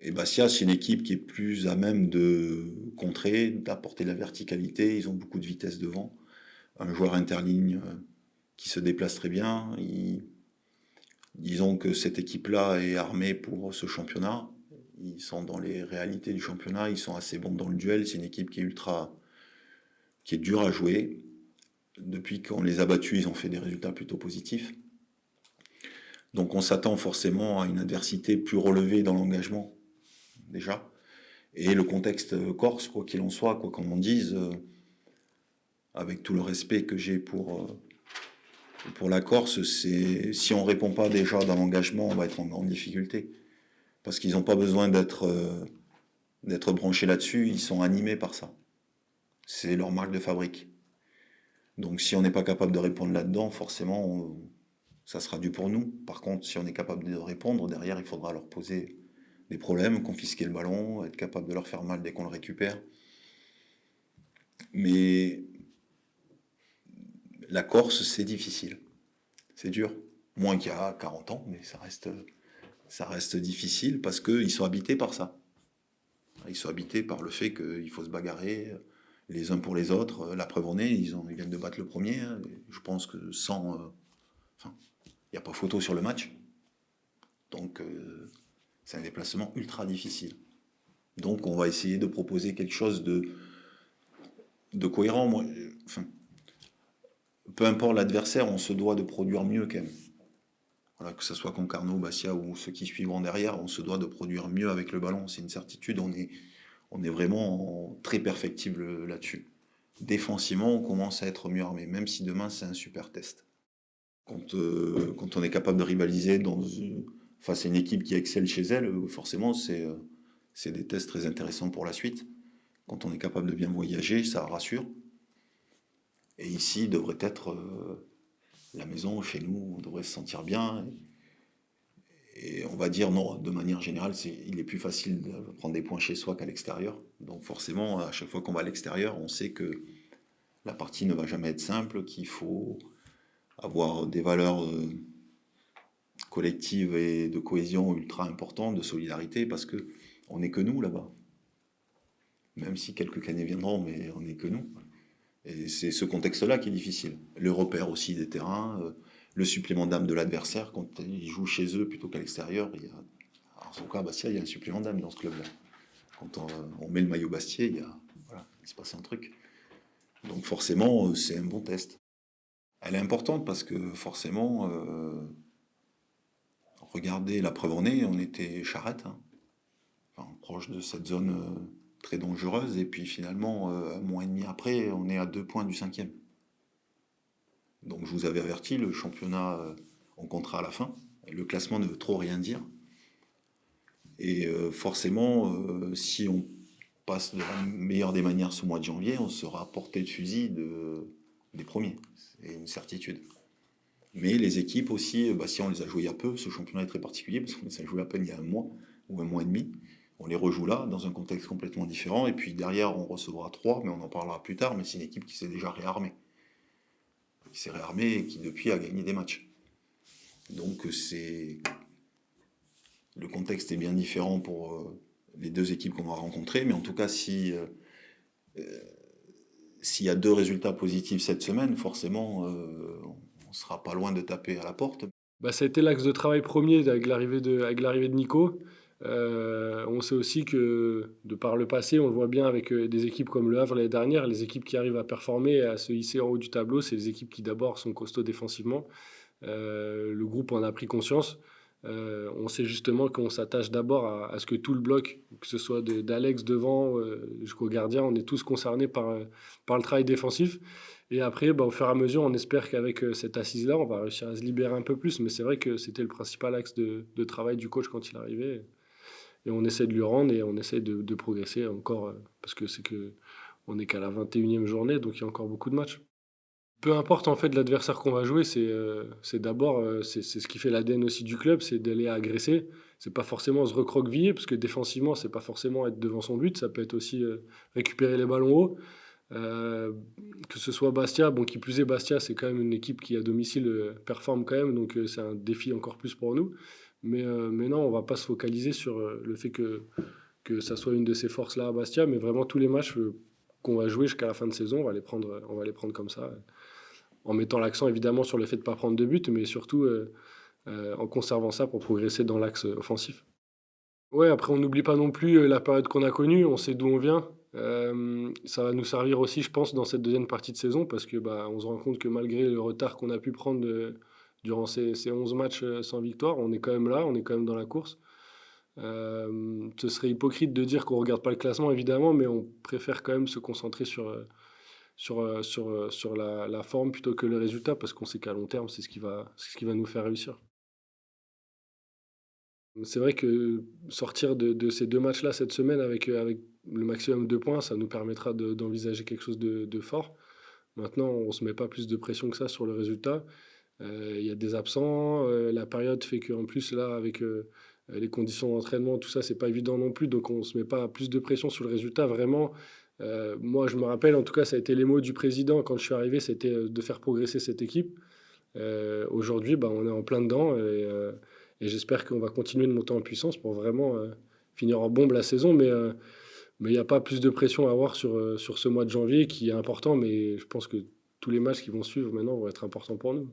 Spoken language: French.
Et Bastia, c'est une équipe qui est plus à même de contrer, d'apporter de la verticalité. Ils ont beaucoup de vitesse devant. Un joueur interligne qui se déplace très bien. Disons que cette équipe-là est armée pour ce championnat. Ils sont dans les réalités du championnat. Ils sont assez bons dans le duel. C'est une équipe qui est dure à jouer. Depuis qu'on les a battus, ils ont fait des résultats plutôt positifs. Donc on s'attend forcément à une adversité plus relevée dans l'engagement, déjà. Et le contexte corse, quoi qu'il en soit, quoi qu'on en dise, avec tout le respect que j'ai pour la Corse, c'est si on répond pas déjà dans l'engagement, on va être en grande difficulté. Parce qu'ils n'ont pas besoin d'être branchés là-dessus, ils sont animés par ça. C'est leur marque de fabrique. Donc si on n'est pas capable de répondre là-dedans, forcément, ça sera dû pour nous. Par contre, si on est capable de répondre, derrière, il faudra leur poser des problèmes, confisquer le ballon, être capable de leur faire mal dès qu'on le récupère. Mais la Corse, c'est difficile. C'est dur. Moins qu'il y a 40 ans, mais ça reste difficile parce qu'ils sont habités par ça. Ils sont habités par le fait qu'il faut se bagarrer les uns pour les autres. La preuve en est, ils viennent de battre le premier. Je pense que sans... Enfin, il n'y a pas photo sur le match. Donc, c'est un déplacement ultra difficile. Donc, on va essayer de proposer quelque chose de cohérent. Moi, enfin, peu importe l'adversaire, on se doit de produire mieux quand même. Voilà, que ce soit Concarneau, Bastia ou ceux qui suivront derrière, on se doit de produire mieux avec le ballon. C'est une certitude, on est vraiment très perfectible là-dessus. Défensivement, on commence à être mieux armé, même si demain c'est un super test. Quand on est capable de rivaliser face à une équipe qui excelle chez elle, forcément c'est des tests très intéressants pour la suite. Quand on est capable de bien voyager, ça rassure. Et ici devrait être la maison, chez nous, on devrait se sentir bien. Et on va dire non, de manière générale, il est plus facile de prendre des points chez soi qu'à l'extérieur. Donc forcément, à chaque fois qu'on va à l'extérieur, on sait que la partie ne va jamais être simple, qu'il faut avoir des valeurs collectives et de cohésion ultra importantes, de solidarité, parce que on n'est que nous là-bas. Même si quelques Canets viendront, mais on n'est que nous. Et c'est ce contexte-là qui est difficile. Le repère aussi des terrains, le supplément d'âme de l'adversaire, quand ils jouent chez eux plutôt qu'à l'extérieur, en son cas, Bastia, il y a un supplément d'âme dans ce club-là. Quand on met le maillot Bastier, voilà, il se passe un truc. Donc forcément, c'est un bon test. Elle est importante parce que forcément, regardez la preuve en est, on était charrette, hein. Enfin, proche de cette zone très dangereuse, et puis finalement, un mois et demi après, on est à 2 points du cinquième. Donc je vous avais averti, le championnat, on comptera à la fin. Le classement ne veut trop rien dire. Et forcément, si on passe de la meilleure des manières ce mois de janvier, on sera à portée de fusil des premiers. C'est une certitude. Mais les équipes aussi, si on les a jouées il y a peu, ce championnat est très particulier parce qu'on les a jouées à peine il y a un mois ou un mois et demi. On les rejoue là, dans un contexte complètement différent. Et puis derrière, on recevra 3, mais on en parlera plus tard. Mais c'est une équipe qui s'est déjà réarmée. Qui s'est réarmée et qui depuis a gagné des matchs. Donc le contexte est bien différent pour les deux équipes qu'on va rencontrer. Mais en tout cas, s'il y a 2 résultats positifs cette semaine, forcément, on sera pas loin de taper à la porte. Bah, ça a été l'axe de travail premier avec l'arrivée de Nico. On sait aussi que, de par le passé, on le voit bien avec des équipes comme Le Havre l'année dernière, les équipes qui arrivent à performer et à se hisser en haut du tableau, c'est les équipes qui d'abord sont costauds défensivement. Le groupe en a pris conscience. On sait justement qu'on s'attache d'abord à ce que tout le bloc, que ce soit d'Alex devant jusqu'au gardien, on est tous concernés par le travail défensif. Et après, bah, au fur et à mesure, on espère qu'avec cette assise-là, on va réussir à se libérer un peu plus. Mais c'est vrai que c'était le principal axe de travail du coach quand il arrivait. Et on essaie de lui rendre et on essaie de progresser encore, parce que on n'est qu'à la 21e journée, donc il y a encore beaucoup de matchs. Peu importe en fait l'adversaire qu'on va jouer, c'est d'abord c'est ce qui fait l'ADN aussi du club, c'est d'aller agresser. C'est pas forcément se recroqueviller parce que défensivement, c'est pas forcément être devant son but, ça peut être aussi récupérer les ballons hauts. Euh, que ce soit Bastia, bon qui plus est Bastia, c'est quand même une équipe qui à domicile performe quand même, donc c'est un défi encore plus pour nous. Mais non, on va pas se focaliser sur le fait que ça soit une de ces forces-là à Bastia, mais vraiment tous les matchs qu'on va jouer jusqu'à la fin de saison, on va les prendre comme ça, en mettant l'accent évidemment sur le fait de ne pas prendre de but, mais surtout en conservant ça pour progresser dans l'axe offensif. Ouais, après on n'oublie pas non plus la période qu'on a connue, on sait d'où on vient. Ça va nous servir aussi, je pense, dans cette deuxième partie de saison, parce que bah, on se rend compte que malgré le retard qu'on a pu prendre durant ces 11 matchs sans victoire, on est quand même là, on est quand même dans la course. Ce serait hypocrite de dire qu'on ne regarde pas le classement, évidemment, mais on préfère quand même se concentrer sur la forme plutôt que le résultat, parce qu'on sait qu'à long terme, c'est ce qui va nous faire réussir. C'est vrai que sortir de ces deux matchs-là cette semaine avec le maximum de points, ça nous permettra d'envisager quelque chose de fort. Maintenant, on ne se met pas plus de pression que ça sur le résultat. Il y a des absents. La période fait qu'en plus, là, avec les conditions d'entraînement, tout ça, c'est pas évident non plus. Donc, on ne se met pas plus de pression sur le résultat. Vraiment, moi, je me rappelle, en tout cas, ça a été les mots du président quand je suis arrivé, c'était de faire progresser cette équipe. Aujourd'hui, bah, on est en plein dedans et j'espère qu'on va continuer de monter en puissance pour vraiment finir en bombe la saison. Mais il n'y a pas plus de pression à avoir sur ce mois de janvier qui est important. Mais je pense que tous les matchs qui vont suivre maintenant vont être importants pour nous.